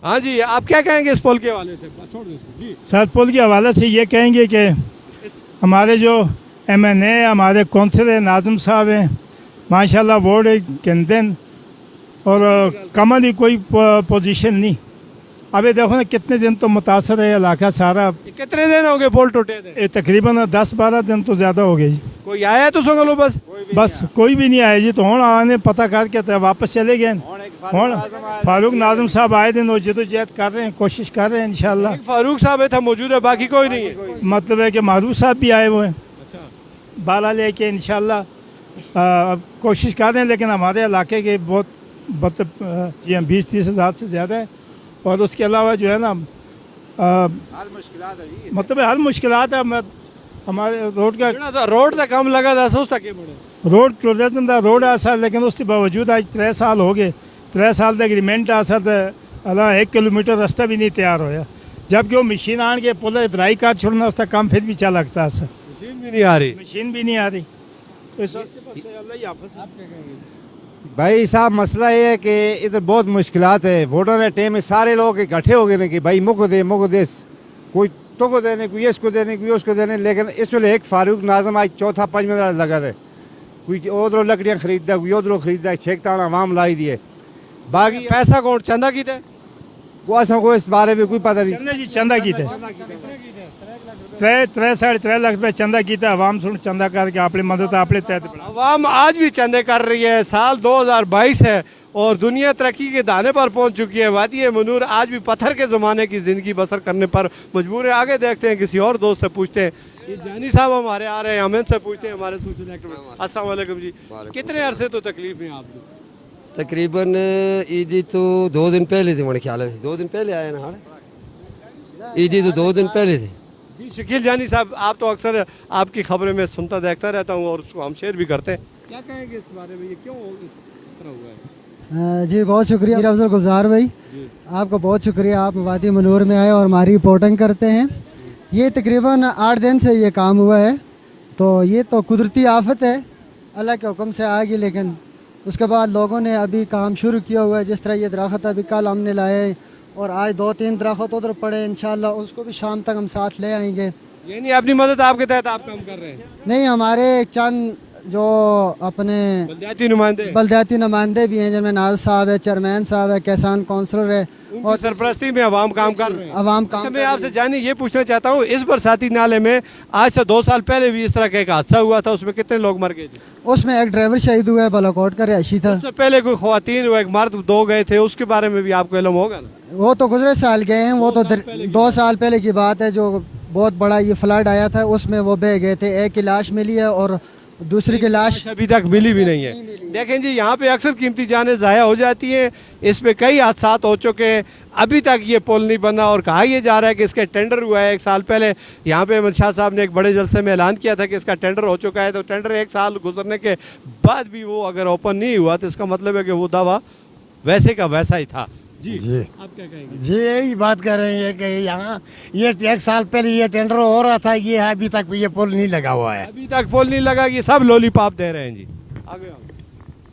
ہاں جی آپ کیا کہیں گے اس پول کے حوالے سے؟ چھوڑ دو اس کو جی. سر پل کے حوالے سے یہ کہیں گے کہ ہمارے جو ایم این اے ہمارے کونسلر ناظم صاحب ہیں ماشاء اللہ ووٹ کہتے اور کمل ہی کوئی پوزیشن نہیں. ابھی دیکھو نا کتنے دن تو متاثر ہے علاقہ سارا. کتنے دن ہو گئے پول ٹوٹے تھے؟ تقریباً 10-12 دن تو زیادہ ہو گئے جی. کوئی آیا تو سنگلو بس کوئی بھی نہیں آیا جی. تو ہوں آنے پتہ کر کے واپس چلے گئے. ہوں فاروق ناظم صاحب آئے دن وہ جدوجہد کر رہے ہیں, کوشش کر رہے ہیں انشاءاللہ. فاروق صاحب تھا موجود ہے, باقی کوئی نہیں ہے. مطلب ہے کہ معروف صاحب بھی آئے ہوئے ہیں بالا لے کے انشاءاللہ کوشش کر رہے ہیں. لیکن ہمارے علاقے کے بہت 20-30 ہزار سے زیادہ ہے. اور اس کے علاوہ جو ہے نا مطلب ہر مشکلات ہے. ہمارے روڈ کا کم لگا تھا سوچتا کہ روڈ ٹوریزم دا روڈ ہے سر, لیکن اس کے باوجود آج 3 سال ہو گئے. 3 سال کا اگریمنٹ آ سر اللہ 1 کلومیٹر رستہ بھی نہیں تیار ہویا. جبکہ وہ مشین آن کے پورا برائی کار چھوڑنا اس کا کام پھر بھی چل لگتا ہے سر. مشین بھی نہیں آ رہی. مشین بھی نہیں آ رہی. تو اس اللہ ہی حافظ. بھائی صاحب مسئلہ یہ ہے کہ ادھر بہت مشکلات ہے. ووٹر کے ٹائم میں سارے لوگ اکٹھے ہو گئے ہیں کہ بھائی مکو دے کوئی تو کو دینے, کوئی اس کو دینے, کوئی اس کو دینے. لیکن اس ویلے ایک فاروق ناظم آج چوتھا 5واں لگا تھا. کوئی ادھر لکڑیاں خریدتا, کوئی ادھر خریدتا, چھیکتانا عوام لائی دیے. باقی پیسہ کون چندہ کی تھے کو اس بارے میں کوئی پتہ نہیں. جی چندہ کیتے 3.5 لاکھ روپے چندہ کیتا. عوام سن چندہ کر کے اپنی مدد اپنے تحت. عوام آج بھی چندے کر رہی ہے. سال 2022 ہے اور دنیا ترقی کے دانے پر پہنچ چکی ہے. وادی منور آج بھی پتھر کے زمانے کی زندگی بسر کرنے پر مجبور ہے. آگے دیکھتے ہیں کسی اور دوست سے پوچھتے ہیں. یہ جانی صاحب ہمارے آ رہے ہیں, ہم ان سے پوچھتے ہیں ہمارے سوشل ایکٹر. السلام علیکم جی. کتنے عرصے تو تکلیف میں آپ کو؟ تقریباً عیدی تو 2 دن پہلے تھے میرے خیال میں. 2 دن پہلے آئے نا عیدی تو 2 دن پہلے تھے. جی شکیل جانی صاحب آپ تو اکثر آپ کی خبریں میں سنتا دیکھتا رہتا ہوں اور اس کو ہم شیئر بھی کرتے ہیں. کیا کہیں گے اس بارے میں, یہ کیوں اس طرح ہوا ہے؟ جی بہت شکریہ افضل گزار بھائی, آپ کا بہت شکریہ. آپ وادی منور میں آئے اور ہماری رپورٹنگ کرتے ہیں. یہ تقریباً 8 دن سے یہ کام ہوا ہے. تو یہ تو قدرتی آفت ہے, اللہ کے حکم سے آئے گی. لیکن اس کے بعد لوگوں نے ابھی کام شروع کیا ہوا ہے. جس طرح یہ درخت ابھی کل ہم نے لائے اور آج 2-3 درخت ادھر پڑے. انشاءاللہ اس کو بھی شام تک ہم ساتھ لے آئیں گے. یعنی اپنی مدد آپ کے تحت آپ کام کر رہے ہیں؟ نہیں, ہمارے چند جو اپنے بلدیاتی نمائندے بھی ہیں, جن میں ناز صاحب ہے, چیئرمین صاحب ہے, کسان کونسلر ہے, اور سرپرستی میں عوام کام کر رہے ہیں. عوام کام. میں آپ سے جانی یہ پوچھنا چاہتا ہوں, اس برساتی نالے میں آج سے 2 سال پہلے بھی اس طرح کا ایک حادثہ ہوا تھا, اس میں کتنے لوگ مر گئے تھے؟ اس میں ایک ڈرائیور شہید ہوا ہے, بالاکوٹ کا رہائشی تھا. اس سے پہلے کوئی خواتین, ایک مرد 2 گئے تھے, اس کے بارے میں بھی آپ کو علم ہوگا نا؟ وہ تو گزرے سال گئے ہیں. وہ تو 2 سال پہلے کی بات ہے. جو بہت بڑا یہ فلڈ آیا تھا اس میں وہ بہہ گئے تھے. ایک کی لاش ملی ہے اور دوسری کی لاش ابھی تک ملی بھی نہیں ہے. دیکھیں جی یہاں پہ اکثر قیمتی جانیں ضائع ہو جاتی ہیں. اس پہ کئی حادثات ہو چکے ہیں, ابھی تک یہ پل نہیں بنا. اور کہا یہ جا رہا ہے کہ اس کا ٹینڈر ہوا ہے 1 سال پہلے. یہاں پہ احمد شاہ صاحب نے ایک بڑے جلسے میں اعلان کیا تھا کہ اس کا ٹینڈر ہو چکا ہے. تو ٹینڈر 1 سال گزرنے کے بعد بھی وہ اگر اوپن نہیں ہوا تو اس کا مطلب ہے کہ وہ دعویٰ ویسے کا ویسا ہی تھا. جی آپ کیا کہیں گے؟ جی یہی بات کر رہے ہیں کہ یہاں یہ 1 سال پہلے یہ ٹینڈر ہو رہا تھا, یہ ابھی تک یہ پل نہیں لگا ہوا ہے. ابھی تک پل نہیں لگا, یہ سب لولی پاپ دے رہے ہیں. جی آگے